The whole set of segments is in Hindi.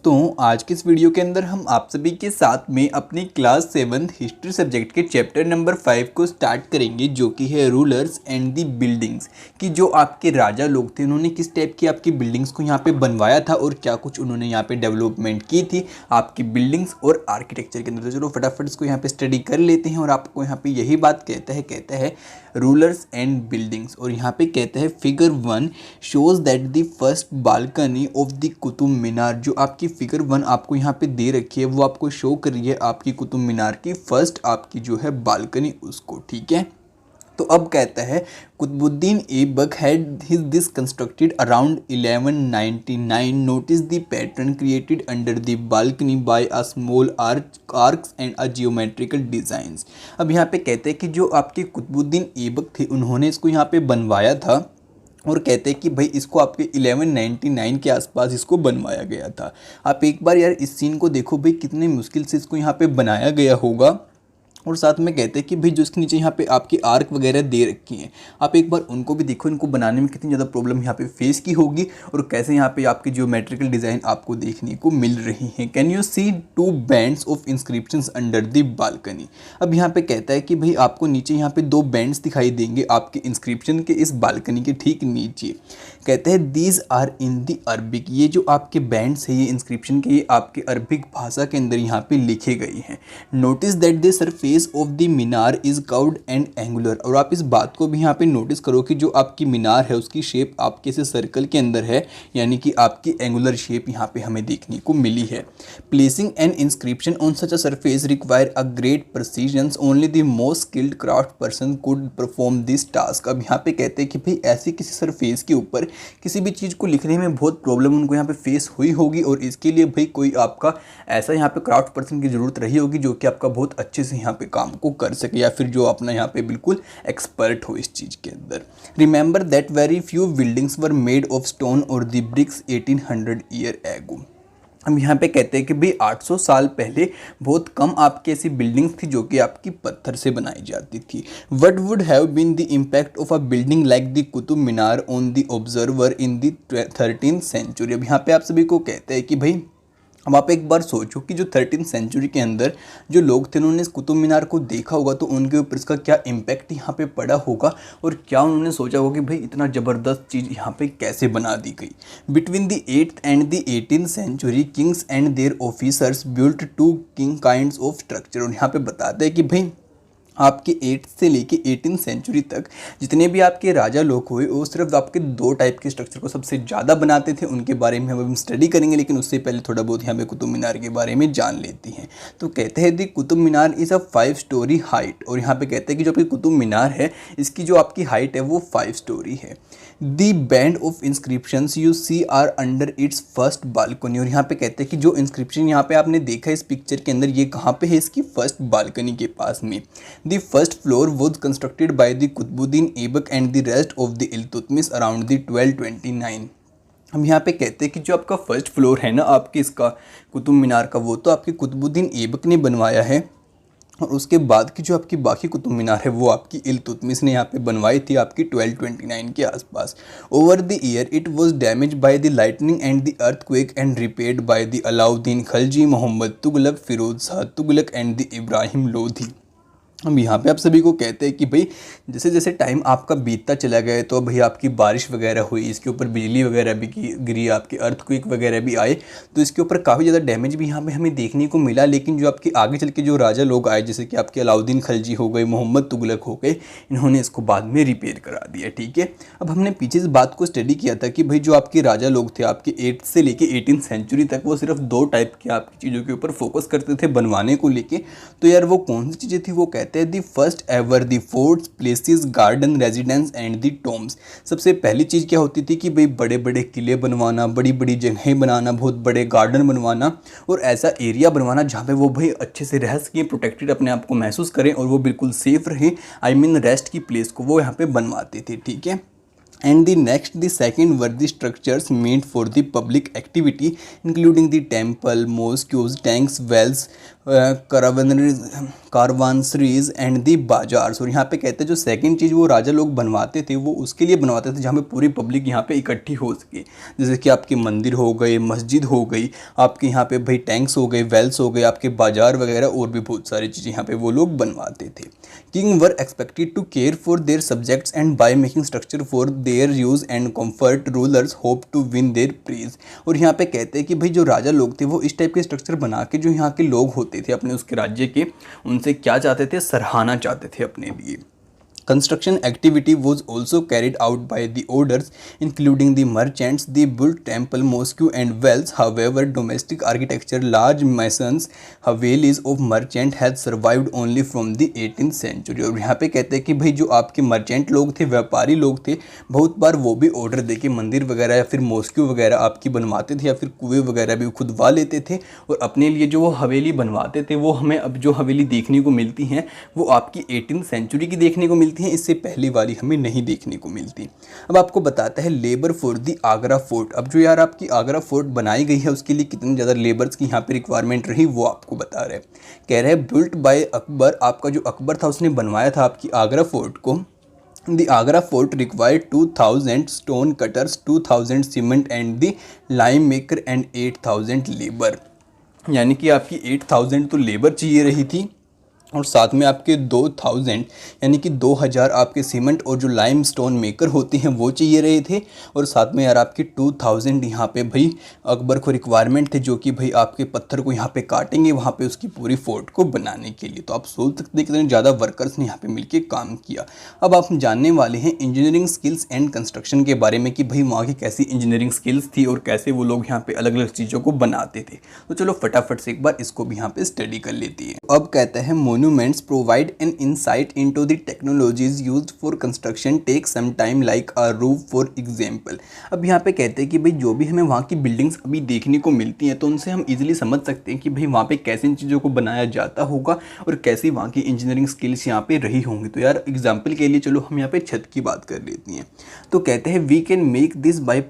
दोस्तों, आज के इस वीडियो के अंदर हम आप सभी के साथ में अपनी क्लास 7th हिस्ट्री सब्जेक्ट के चैप्टर नंबर 5 को स्टार्ट करेंगे, जो कि है रूलर्स एंड दी बिल्डिंग्स। कि जो आपके राजा लोग थे उन्होंने किस टाइप की आपकी बिल्डिंग्स को यहाँ पे बनवाया था और क्या कुछ उन्होंने यहाँ पे डेवलपमेंट की थी आपकी बिल्डिंग्स और आर्किटेक्चर के अंदर। तो चलो फटाफट इसको यहाँ पे स्टडी कर लेते हैं। और आपको यहाँ पे यही बात कहता है रूलर्स एंड बिल्डिंग्स। और यहाँ पे कहता है figure 1 shows that the first balcony of the Qutub Minar. जो आपकी फिगर 1 आपको यहाँ पे दे रखी है वो आपको शो कर रही है आपकी कुतुब मीनार की फर्स्ट आपकी जो है बालकनी उसको। ठीक है, तो अब कहता है Qutbuddin Aibak had his this constructed around 1199। Notice the pattern created under the balcony by a small arcs and a geometrical designs. अब यहाँ पे कहते हैं कि जो आपके कुतुबुद्दीन ऐबक थे उन्होंने इसको यहाँ पे बनवाया था और कहते हैं कि भाई इसको आपके 1199 के आसपास इसको बनवाया गया था। आप एक बार यार इस सीन को देखो भाई, कितने मुश्किल से इसको यहाँ पे बनाया गया होगा। और साथ में कहते हैं कि भाई जो इसके नीचे यहाँ पे आपकी आर्क वगैरह दे रखी हैं, आप एक बार उनको भी देखो, इनको बनाने में कितनी ज़्यादा प्रॉब्लम यहाँ पे फेस की होगी और कैसे यहाँ पे आपकी ज्योमेट्रिकल डिज़ाइन आपको देखने को मिल रही हैं। Can you see 2 bands of inscriptions under the balcony. अब यहाँ पे कहता है कि भाई आपको नीचे यहाँ पे 2 बैंड्स दिखाई देंगे आपके इंस्क्रिप्शन के इस बालकनी के ठीक नीचे। कहते हैं these are in the Arabic. ये जो आपके बैंड्स है ये इंस्क्रिप्शन के, ये आपके अरबिक भाषा के अंदर यहाँ पे लिखे गए हैं। Notice that the surface of the Minar is curved and angular. और आप इस बात को भी यहाँ पे नोटिस करो कि जो आपकी मीनार है उसकी शेप आपके से सर्कल के अंदर है, यानी कि आपकी एंगुलर शेप यहाँ पे हमें देखने को मिली है। Placing an inscription on such a surface require a great precision. Only the most skilled craft person could perform this task. अब यहाँ पे कहते हैं कि भाई ऐसी किसी सरफेस के ऊपर किसी भी चीज़ को लिखने में बहुत प्रॉब्लम उनको यहाँ पे फेस हुई होगी और इसके लिए भाई कोई आपका ऐसा यहाँ पे क्राफ्ट पर्सन की ज़रूरत रही होगी जो कि आपका बहुत अच्छे से यहाँ पे काम को कर सके, या फिर जो अपना यहाँ पे बिल्कुल एक्सपर्ट हो इस चीज़ के अंदर। Remember that very few buildings were made of stone और द ब्रिक्स 1800 ईयर एगो। हम यहाँ पे कहते हैं कि भाई 800 साल पहले बहुत कम आपकी ऐसी बिल्डिंग्स थी जो कि आपकी पत्थर से बनाई जाती थी। What would have been the impact of a building like the Qutub Minar on the observer in the 13th century. अब यहाँ पे आप सभी को कहते हैं कि भाई अब आप एक बार सोचो कि जो 13th सेंचुरी के अंदर जो लोग थे उन्होंने इस कुतुब मीनार को देखा होगा तो उनके ऊपर इसका क्या इम्पैक्ट यहाँ पे पड़ा होगा और क्या उन्होंने सोचा होगा कि भाई इतना ज़बरदस्त चीज़ यहाँ पे कैसे बना दी गई। Between the 8th and the 18th century kings and their officers built 2 king kinds of structure. और यहाँ पे बताते हैं कि भाई आपके 8th से लेके 18th सेंचुरी तक जितने भी आपके राजा लोग हुए वो सिर्फ आपके 2 टाइप के स्ट्रक्चर को सबसे ज़्यादा बनाते थे। उनके बारे में हम स्टडी करेंगे, लेकिन उससे पहले थोड़ा बहुत यहाँ पे कुतुब मीनार के बारे में जान लेती हैं। तो कहते हैं दी Qutub Minar is a 5 story height. और यहाँ पे कहते हैं कि जो आपकी कुतुब मीनार है इसकी जो आपकी हाइट है वो 5 स्टोरी है। The band of inscriptions you see are under its first balcony. और यहाँ पे कहते हैं कि जो इंस्क्रिप्शन यहाँ पे आपने देखा इस पिक्चर के अंदर ये कहाँ पे है, इसकी फर्स्ट बालकनी के पास में। The first floor was constructed by the Qutbuddin Aibak and the rest of the Iltutmish around the 1229। हम यहाँ पे कहते हैं कि जो आपका फर्स्ट फ्लोर है ना आपके इसका कुतुब मीनार का, वो तो आपके कुतुबुद्दीन ऐबक ने बनवाया है और उसके बाद की जो आपकी बाकी कुतुब मीनार है वो आपकी इल्तुतमिश ने यहाँ पे बनवाई थी आपकी 1229 के आसपास। Over the year it was damage by the lightning and the earthquake and repaired by the Alauddin Khalji, Mohammad Tughlaq, Firoz Shah Tughlaq and the Ibrahim Lodi. हम यहाँ पे आप सभी को कहते हैं कि भाई जैसे जैसे टाइम आपका बीतता चला गया तो भाई आपकी बारिश वगैरह हुई, इसके ऊपर बिजली वगैरह भी गिरी, आपके अर्थक्वेक वगैरह भी आए, तो इसके ऊपर काफ़ी ज़्यादा डैमेज भी यहाँ पे हमें देखने को मिला। लेकिन जो आपके आगे चल के जो राजा लोग आए जैसे कि आपके अलाउद्दीन खलजी हो गए, मोहम्मद तुगलक हो गए, इन्होंने इसको बाद में रिपेयर करा दिया। ठीक है, अब हमने पीछे इस बात को स्टडी किया था कि भाई जो आपके राजा लोग थे आपके 8th से लेके 18th सेंचुरी तक वो सिर्फ 2 टाइप की आपकी चीज़ों के ऊपर फोकस करते थे बनवाने को लेके। तो यार वो कौन सी चीज़ें थी, वो कहते हैं the first ever the forts, places, garden, residence and the Tom's. सबसे पहली चीज़ क्या होती थी कि भाई बड़े बड़े किले बनवाना, बड़ी बड़ी जगहें बनाना, बहुत बड़े गार्डन बनवाना और ऐसा एरिया बनवाना जहाँ पे वो भाई अच्छे से रह सकें, प्रोटेक्टेड अपने आप को महसूस करें और वो बिल्कुल सेफ रहे। आई मीन रेस्ट की प्लेस को वो यहाँ पे बनवाते थे। ठीक है, and the second were the structures made for the public activity including the temple, mosques, tanks, wells, caravanserais and the bazaars. और यहाँ पे कहते हैं जो सेकंड चीज़ वो राजा लोग बनवाते थे वो उसके लिए बनवाते थे जहाँ पे पूरी पब्लिक यहाँ पे इकट्ठी हो सके, जैसे कि आपके मंदिर हो गए, मस्जिद हो गई, आपके यहाँ पे भाई टैंक्स हो गए, वेल्स हो गए, आपके बाजार वगैरह और भी बहुत सारी चीज़ें यहाँ पे वो लोग बनवाते थे। King were expected to care for their subjects and by making structure for their use and comfort rulers hope to win their praise. और यहाँ पे कहते हैं कि भाई जो राजा लोग थे वो इस टाइप के स्ट्रक्चर बना के जो यहाँ के लोग होते थे अपने उसके राज्य के, उनसे क्या चाहते थे, सराहना चाहते थे अपने लिए। Construction activity was also carried out by the orders, including the merchants. They built temple, mosque and wells. However, domestic architecture, large masons, havelis of merchant had survived only from the 18th century। और यहाँ पे कहते हैं कि भाई जो आपके मर्चेंट लोग थे, व्यापारी लोग थे, बहुत बार वो भी ऑर्डर दे के मंदिर वगैरह या फिर मॉस्क्यू वगैरह आपकी बनवाते थे या फिर कुएं वगैरह भी खुदवा लेते थे। और अपने लिए जो वो हवेली बनवाते थे वो हमें अब जो हवेली देखने को मिलती हैं वो आपकी 18th सेंचुरी की देखने को मिलती हैं, इससे पहली वाली हमें नहीं देखने को मिलती। अब आपको बताता है labour for the Agra fort. अब जो यार आपकी आगरा फोर्ट बनाई गई है उसके लिए कितनी ज़्यादा लेबर्स की यहाँ पे रिक्वायरमेंट रही वो आपको बता रहे हैं। कह रहे हैं बिल्ट बाय अकबर, आपका जो अकबर था उसने बनवाया था आपकी आगरा फोर्ट को। The Agra fort required 2000 stone cutters, 2000 cement and the lime maker and 8000 labour. यानी कि आपकी 8000 तो लेबर चाहिए रही थी और साथ में आपके 2000 यानी कि 2000 आपके सीमेंट और जो लाइम स्टोन मेकर होते हैं वो चाहिए रहे थे। और साथ में यार आपके 2000 यहाँ पे भाई अकबर को रिक्वायरमेंट थे जो कि भाई आपके पत्थर को यहाँ पे काटेंगे वहाँ पे उसकी पूरी फोर्ट को बनाने के लिए। तो आप सोच सकते हैं कितने ज़्यादा वर्कर्स ने यहाँ पे मिलके काम किया। अब आप जानने वाले हैं इंजीनियरिंग स्किल्स एंड कंस्ट्रक्शन के बारे में कि भाई वहाँ की कैसी इंजीनियरिंग स्किल्स थी और कैसे वो लोग यहाँ पे अलग अलग चीज़ों को बनाते थे। तो चलो फटाफट से एक बार इसको भी यहाँ पे स्टडी कर लेती है। अब कहता है monuments provide an insight into the technologies used for construction take some time like a roof for example। अब यहाँ पे कहते हैं कि भाई जो भी हमें वहाँ की बिल्डिंग्स अभी देखने को मिलती हैं तो उनसे हम इजीली समझ सकते हैं कि भाई वहाँ पे कैसे इन चीज़ों को बनाया जाता होगा और कैसी वहाँ की इंजीनियरिंग स्किल्स यहाँ पे रही होंगी। तो यार एग्जाम्पल के लिए चलो हम यहाँ पे छत की बात कर लेती हैं। तो कहते हैं we can make this by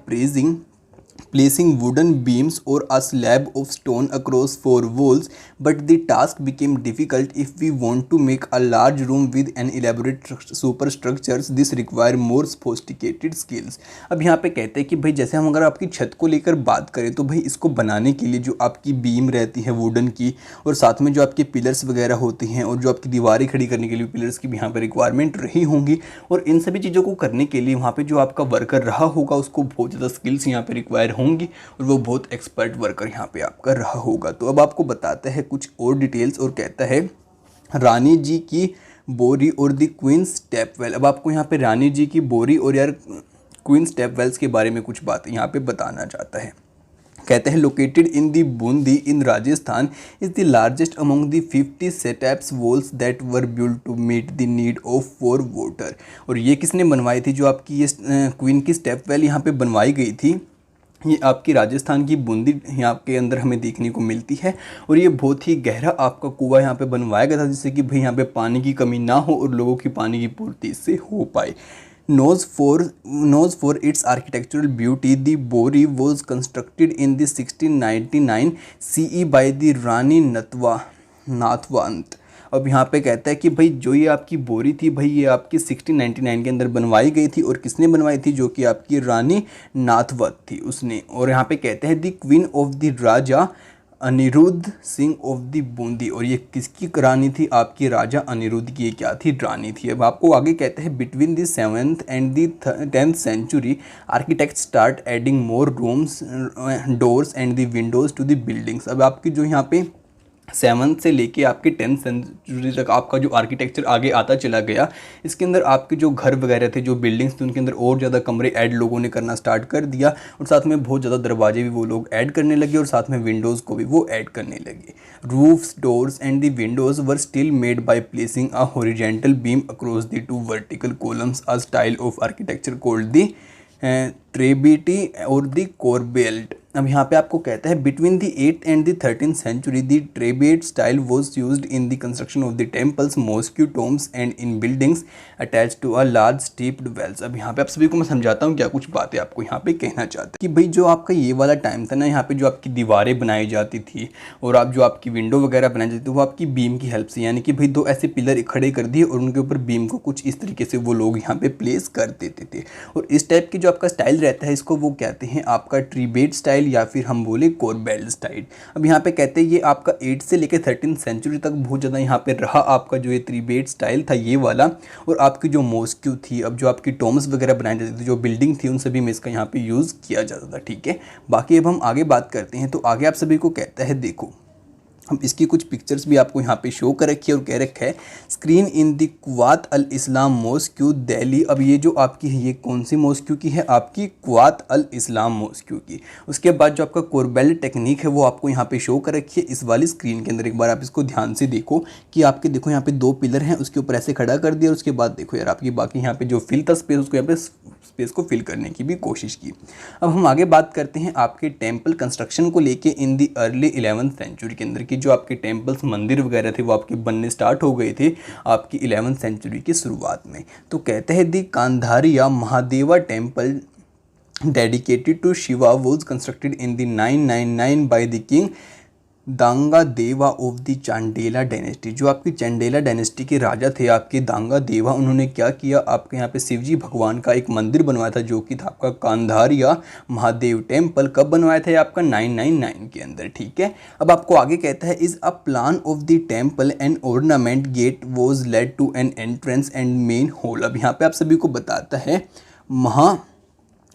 placing wooden beams or a slab of stone across four walls, but the task became difficult if we want to make a large room with an elaborate superstructures. This require more sophisticated skills। अब यहाँ पे कहते हैं कि भाई जैसे हम अगर आपकी छत को लेकर बात करें तो भाई इसको बनाने के लिए जो आपकी बीम रहती है वुडन की और साथ में जो आपके पिलर्स वगैरह होते हैं और जो आपकी दीवारें खड़ी करने के लिए पिलर्स की भी यहाँ पर रिक्वायरमेंट रही होंगी। और इन सभी चीज़ों को करने के लिए वहाँ पर जो आपका वर्कर रहा होगा उसको बहुत ज़्यादा स्किल्स यहाँ पर रिक्वायर होंगी और वो बहुत एक्सपर्ट वर्कर यहाँ पे आपका रहा होगा। तो अब आपको बताता है कुछ और डिटेल्स और कहता है रानी जी की बोरी और द क्वीन स्टेपवेल। अब आपको यहाँ पे रानी जी की बोरी और यार क्वीन स्टेपवेल्स के बारे में कुछ बात यहाँ पे बताना चाहता है। कहते हैं located in the Bundi in Rajasthan is the largest among the 50 steps walls that were build to meet the need of for water. और ये किसने बनवाई थी, जो आपकी ये क्वीन की स्टेपवेल यहाँ पे बनवाई गई थी ये आपकी राजस्थान की बूंदी यहाँ के अंदर हमें देखने को मिलती है। और ये बहुत ही गहरा आपका कुआं यहाँ पे बनवाया गया था जिससे कि भाई यहाँ पे पानी की कमी ना हो और लोगों की पानी की पूर्ति इससे हो पाए। knows for its architectural beauty, the Bori was constructed in the 1699 CE by the रानी नाथवंत। अब यहाँ पे कहता है कि भाई जो ये आपकी बोरी थी भाई ये आपकी 1699 के अंदर बनवाई गई थी और किसने बनवाई थी, जो कि आपकी रानी नाथवत थी उसने। और यहाँ पे कहते हैं the queen of the Raja Anirudh Singh of the Bundi. और ये किसकी रानी थी, आपकी राजा अनिरुद्ध की ये क्या थी, रानी थी। अब आपको आगे कहते हैं between the 7th and the 10th century architect start adding more rooms doors and the windows to the buildings. अब आपकी जो यहाँ पे 7th से लेके आपके 10th सेंचुरी तक आपका जो आर्किटेक्चर आगे आता चला गया, इसके अंदर आपके जो घर वगैरह थे, जो बिल्डिंग्स थी, उनके अंदर और ज़्यादा कमरे ऐड लोगों ने करना स्टार्ट कर दिया और साथ में बहुत ज़्यादा दरवाजे भी वो लोग ऐड करने लगे और साथ में विंडोज़ को भी वो ऐड करने लगे। Roofs doors and the windows were still made by placing a horizontal beam across the 2 vertical columns, a style of architecture called the trabeate or the corbelled. अब यहाँ पे आपको कहता है between the 8th and the 13th century the trabeate style was used in the construction of the temples, mosque, tombs and in buildings attach to a large stepped wells. अब यहाँ पे आप सभी को मैं समझाता हूँ क्या कुछ बातें आपको यहाँ पे कहना चाहते हैं कि भाई जो आपका ये वाला टाइम था ना, यहाँ पे जो आपकी दीवारें बनाई जाती थी और आप जो आपकी विंडो वगैरह बनाई जाती थी वो आपकी बीम की हेल्प से, यानी कि भाई दो ऐसे पिलर खड़े कर दिए और उनके ऊपर बीम को कुछ इस तरीके से वो लोग यहाँ पे प्लेस कर देते थे। और इस टाइप की जो आपका स्टाइल रहता है इसको वो कहते हैं आपका ट्रीबेट स्टाइल या फिर हम बोले कोरबेल स्टाइल। अब यहाँ पे कहते हैं ये आपका 8 से लेकर 13th सेंचुरी तक बहुत ज़्यादा यहाँ पे रहा आपका जो ये ट्रीबेट स्टाइल था ये वाला। और आपकी जो मॉस्क्यू थी, अब जो आपकी टॉम्स वगैरह बनाई जाती थी, जो बिल्डिंग थी, उन सभी में इसका यहाँ पे यूज़ किया जाता था। ठीक है, बाकी अब हम आगे बात करते हैं। तो आगे आप सभी को कहता है, देखो हम इसकी कुछ पिक्चर्स भी आपको यहाँ पे शो कर रखी है और कह रखा है screen in the Quwwat al Islam mosque Delhi. अब ये जो आपकी है ये कौन सी मॉस्क्यू की है, आपकी कुवात अल इस्लाम मॉस्क्यू की। उसके बाद जो आपका कोरबेल टेक्निक है वो आपको यहाँ पे शो कर रखी है इस वाली स्क्रीन के अंदर। एक बार आप इसको ध्यान से देखो कि आपके देखो यहाँ पे दो पिलर हैं, उसके ऊपर ऐसे खड़ा कर दिया और उसके बाद देखो यार आपकी बाकी यहाँ पे जो फिल था स्पेस, उसको यहाँ पे स्पेस को फिल करने की भी कोशिश की। अब हम आगे बात करते हैं आपके टेम्पल कंस्ट्रक्शन को लेके इन दी अर्ली 11th सेंचुरी के अंदर की जो आपके टेम्पल्स मंदिर वगैरह थे वो आपके बनने स्टार्ट हो गए थे आपकी 11th सेंचुरी की शुरुआत में। तो कहते हैं the Kandariya Mahadeva temple dedicated to Shiva was constructed in the 999 by the king Dhanga Deva of the Chandela dynasty. जो आपकी चांडेला डायनेस्टी के राजा थे आपके दांगा देवा, उन्होंने क्या किया, आपके यहाँ पे शिवजी भगवान का एक मंदिर बनवाया था जो कि था आपका कांधारिया महादेव टेम्पल। कब बनवाया था ये आपका 999 के अंदर। ठीक है, अब आपको आगे कहता है is a plan of the temple and ornament gate was led to an entrance and main hall. अब यहाँ पे आप सभी को बताता है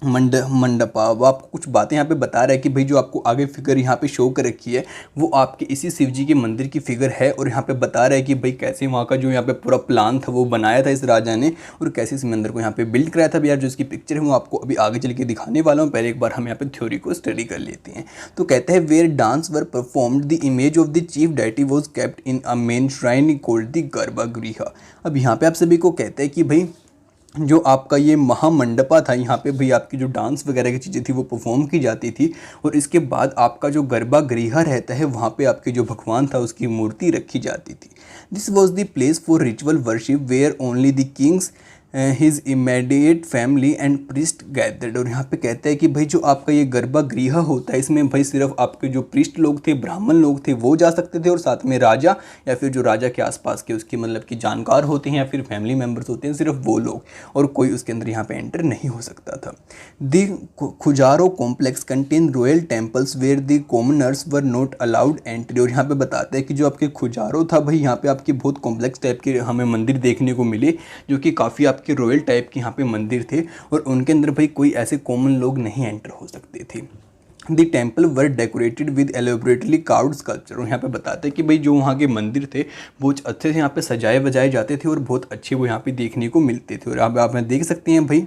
मंडपा। वो आपको कुछ बातें यहाँ पे बता रहा है कि भाई जो आपको आगे फिगर यहाँ पे शो कर रखी है वो आपके इसी शिव जी के मंदिर की फिगर है। और यहाँ पे बता रहा है कि भाई कैसे वहाँ का जो यहाँ पे पूरा प्लान था वो बनाया था इस राजा ने और कैसे इस मंदिर को यहाँ पे बिल्ड कराया था। यार जो इसकी पिक्चर है वो आपको अभी आगे चल के दिखाने वाला हूँ, पहले एक बार हम यहाँ पे थ्योरी को स्टडी कर लेते हैं। तो कहते हैं where dance were performed the image of the chief deity was kept in a main shrine called the garbhagriha. अब यहाँ पे आप सभी को कहते हैं कि भाई जो आपका ये महामंडपा था यहाँ पे भाई आपकी जो डांस वगैरह की चीज़ें थी वो परफॉर्म की जाती थी और इसके बाद आपका जो गर्भगृह रहता है वहाँ पे आपके जो भगवान था उसकी मूर्ति रखी जाती थी। This was the place for ritual worship where only the kings his immediate family and priest gathered. और यहाँ पे कहता है कि भाई जो आपका ये गर्भगृह होता है इसमें भाई सिर्फ आपके जो प्रिस्ट लोग थे, ब्राह्मण लोग थे वो जा सकते थे और साथ में राजा या फिर जो राजा के आसपास के उसके मतलब कि जानकार होते हैं या फिर फैमिली मेम्बर्स होते हैं, सिर्फ वो लोग, और कोई उसके अंदर यहाँ पे एंटर नहीं हो सकता था। The Khajuraho complex contain royal temples where the commoners were not allowed entry. और यहाँ पे बताता है कि जो आपके खुजारो था भाई यहाँ पे आपके बहुत कॉम्प्लेक्स टाइप के हमें मंदिर देखने को मिले जो कि काफ़ी आपके रॉयल टाइप के यहाँ पे मंदिर थे और उनके अंदर भाई कोई ऐसे कॉमन लोग नहीं एंटर हो सकते थे। The temple were decorated with elaborately carved sculpture. और यहाँ पे बताते हैं कि भाई जो वहाँ के मंदिर थे बहुत अच्छे से यहाँ पे सजाए बजाए जाते थे और बहुत अच्छे वो यहाँ पे देखने को मिलते थे। और आप देख सकते हैं भाई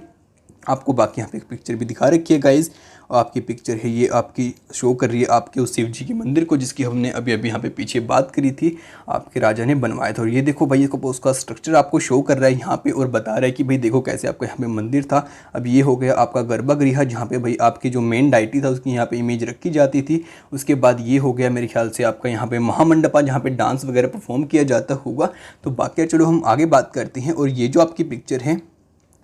आपको बाकी यहाँ पे एक पिक्चर भी दिखा रखी है गाइज, आपकी पिक्चर है ये आपकी शो कर रही है आपके उस शिव जी के मंदिर को जिसकी हमने अभी अभी यहाँ पे पीछे बात करी थी, आपके राजा ने बनवाया था। और ये देखो भाई इसको उसका स्ट्रक्चर आपको शो कर रहा है यहाँ पे और बता रहा है कि भाई देखो कैसे आपका यहाँ पे मंदिर था। अब ये हो गया आपका गर्भगृह जहाँ पे भाई आपकी जो मेन डाइटी था उसकी यहाँ पे इमेज रखी जाती थी। उसके बाद ये हो गया मेरे ख्याल से आपका यहाँ पे महामंडपा जहाँ पे डांस वगैरह परफॉर्म किया जाता होगा। तो बाकी चलो हम आगे बात करते हैं। और ये जो आपकी पिक्चर है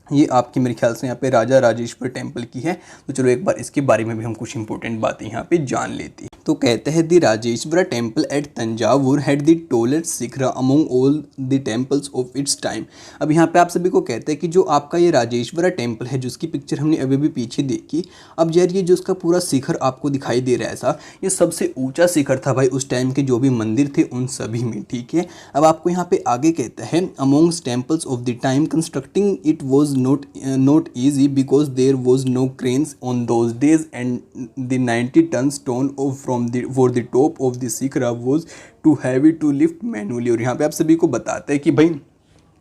ये आपकी मेरे ख्याल से यहाँ पे राजा राजेश्वर टेम्पल की है। तो चलो एक बार इसके बारे में भी हम कुछ इंपॉर्टेंट बातें यहाँ पे जान लेते हैं। तो कहते हैं the Rajeshwara temple at Thanjavur had the tallest shikhara among all the temples of its time. अब यहाँ पे आप सभी को कहते हैं कि जो आपका ये राजेश्वरा टेम्पल है जिसकी पिक्चर हमने अभी भी पीछे देखी, अब यार ये जो उसका पूरा शिखर आपको दिखाई दे रहा है ऐसा, ये सबसे ऊँचा शिखर था भाई उस टाइम के जो भी मंदिर थे उन सभी में। ठीक है, अब आपको यहाँ पे आगे कहता है amongst temples of the time constructing it was not easy because there was no cranes on those days and the 90-ton stone for the top of the shikhara was too heavy to lift manually। और यहाँ पे आप सभी को बताते हैं कि भाई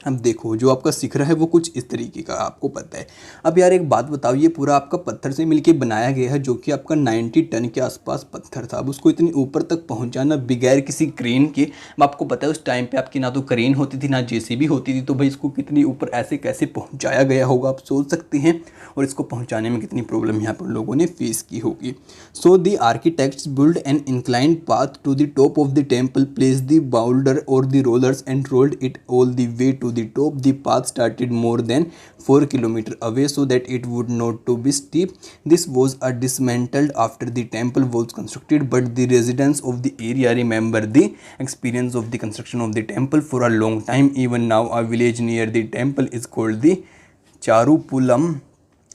अब देखो जो आपका शिखर है वो कुछ इस तरीके का आपको पता है। अब यार एक बात बताओ, ये पूरा आपका पत्थर से मिलके बनाया गया है, जो कि आपका 90 टन के आसपास पत्थर था। अब उसको इतनी ऊपर तक पहुंचाना बगैर किसी क्रेन के, अब आपको पता है उस टाइम पे आपकी ना तो क्रेन होती थी ना जेसीबी होती थी, तो भाई इसको कितनी ऊपर ऐसे कैसे पहुँचाया गया होगा आप सोच सकते हैं, और इसको पहुँचाने में कितनी प्रॉब्लम यहाँ पर लोगों ने फेस की होगी। So the architects build an inclined path to the top of the temple, place the boulder or the rollers and rolled it all the way to the top. The path started more than 4 kilometers away so that it would not to be steep. This was dismantled after the temple was constructed, but the residents of the area remember the experience of the construction of the temple for a long time. Even now a village near the temple is called the Charupulam,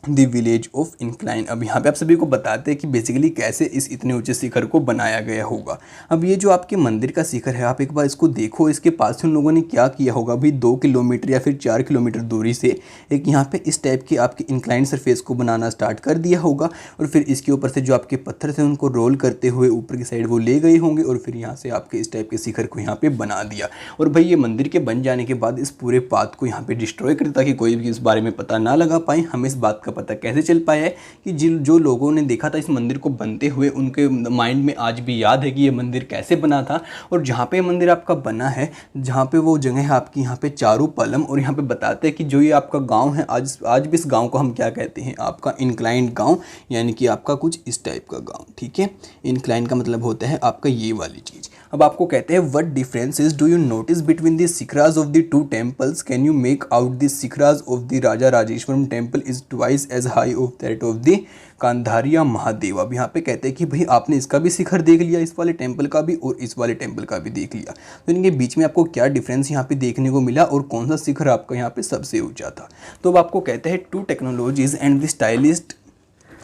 the village of incline. अब यहाँ पे आप सभी को बताते हैं कि बेसिकली कैसे इस इतने ऊंचे शिखर को बनाया गया होगा। अब ये जो आपके मंदिर का शिखर है, आप एक बार इसको देखो, इसके पास उन लोगों ने क्या किया होगा। अभी 2 किलोमीटर या फिर 4 किलोमीटर दूरी से एक यहाँ पे इस टाइप के आपके इंक्लाइन सरफेस को बनाना स्टार्ट कर दिया होगा, और फिर इसके ऊपर से जो आपके पत्थर थे उनको रोल करते हुए ऊपर की साइड वो ले गए होंगे, और फिर यहाँ से आपके इस टाइप के शिखर को यहाँ पे बना दिया। और भाई ये मंदिर के बन जाने के बाद इस पूरे पाथ को यहाँ पे डिस्ट्रॉय कर, ताकि कोई भी इस बारे में पता ना लगा पाए। हमें इस बात का पता कैसे चल पाया है कि जो लोगों ने देखा था इस मंदिर को बनते हुए, उनके माइंड में आज भी याद है कि ये मंदिर कैसे बना था। और जहाँ पे मंदिर आपका बना है, जहाँ पे वो जगह है आपकी यहाँ पे चारूपलम, और यहाँ पे बताते हैं कि जो ये आपका गांव है, आज भी इस गांव को हम क्या कहते हैं, आपका इंक्लाइंड गांव, यानी कि आपका कुछ इस टाइप का गांव। ठीक है, इंक्लाइन का मतलब होता है आपका ये वाली चीज़। अब आपको कहते हैं what differences do you notice between the shikharas of the two temples, can you make out the shikharas of the Raja Rajeshwaram temple is twice as high of that of the Kandariya Mahadev. अब यहाँ पे कहते हैं कि भाई आपने इसका भी शिखर देख लिया, इस वाले टेम्पल का भी, और इस वाले टेम्पल का भी देख लिया, तो इनके बीच में आपको क्या डिफरेंस यहाँ पे देखने को मिला, और कौन सा शिखर आपका यहाँ पे सबसे ऊंचा था। तो अब आपको कहते हैं two technologies and the stylist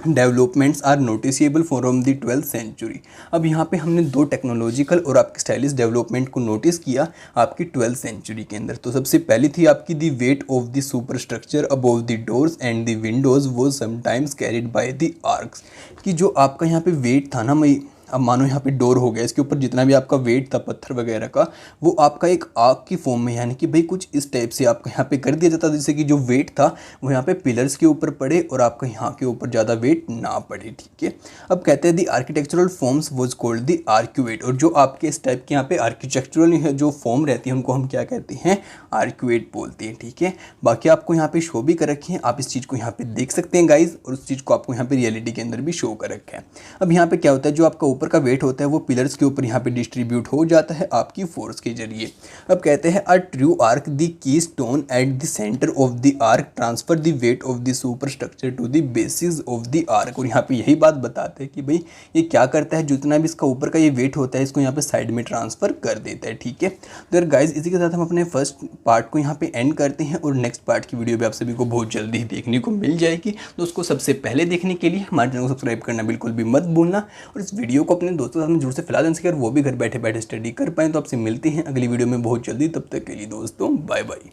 developments are noticeable from the 12th century. अब यहाँ पे हमने दो टेक्नोलॉजिकल और आपकी स्टाइलिश डेवलपमेंट को नोटिस किया आपकी 12th सेंचुरी के अंदर। तो सबसे पहली थी आपकी the weight of the superstructure above the doors and the windows वो sometimes carried by the arches, कि जो आपका यहाँ पे वेट था ना, मैं अब मानो यहाँ पे डोर हो गया, इसके ऊपर जितना भी आपका वेट था पत्थर वगैरह का, वो आपका एक आग की फॉर्म में, यानी कि भाई कुछ इस टाइप से आपका यहाँ पे कर दिया जाता, जिससे कि जो वेट था वो यहाँ पे पिलर्स के ऊपर पड़े और आपका यहाँ के ऊपर ज़्यादा वेट ना पड़े। ठीक है, अब कहते हैं the architectural forms was called the arcuate, और जो आपके इस टाइप के यहाँ पे आर्किटेक्चरल जो फॉर्म रहती है उनको हम क्या कहते हैं, आर्क्यूएट बोलते हैं। ठीक है, बाकी आपको यहाँ पे शो भी कर रखे हैं, आप इस चीज़ को यहाँ पे देख सकते हैं गाइज, और उस चीज़ को आपको यहाँ पे रियलिटी के अंदर भी शो कर रखा है। अब यहाँ पे क्या होता है, जो आपका ऊपर का वेट होता है वो पिलर्स के ऊपर यहाँ पे डिस्ट्रीब्यूट हो जाता है आपकी फोर्स के जरिए। अब कहते हैं a true arch the keystone at the centre of the arch transfer the weight of the superstructure to the basis of the arch. और यहाँ पे यही बात बताते हैं कि भाई ये क्या करता है, जितना भी इसका ऊपर का ये वेट होता है इसको यहाँ पे साइड में ट्रांसफर कर देता है। ठीक है, तो यार गाइज इसी के साथ हम अपने फर्स्ट पार्ट को यहाँ पे एंड करते हैं, और नेक्स्ट पार्ट की वीडियो भी आप सभी को बहुत जल्दी ही देखने को मिल जाएगी। तो उसको सबसे पहले देखने के लिए हमारे चैनल को सब्सक्राइब करना बिल्कुल भी मत भूलना, और इस वीडियो को अपने दोस्तों के साथ जरूर से फैला दें, अगर वो भी घर बैठे बैठे स्टडी कर पाएँ। तो आपसे मिलते हैं अगली वीडियो में बहुत जल्दी, तब तक के लिए दोस्तों बाय बाय।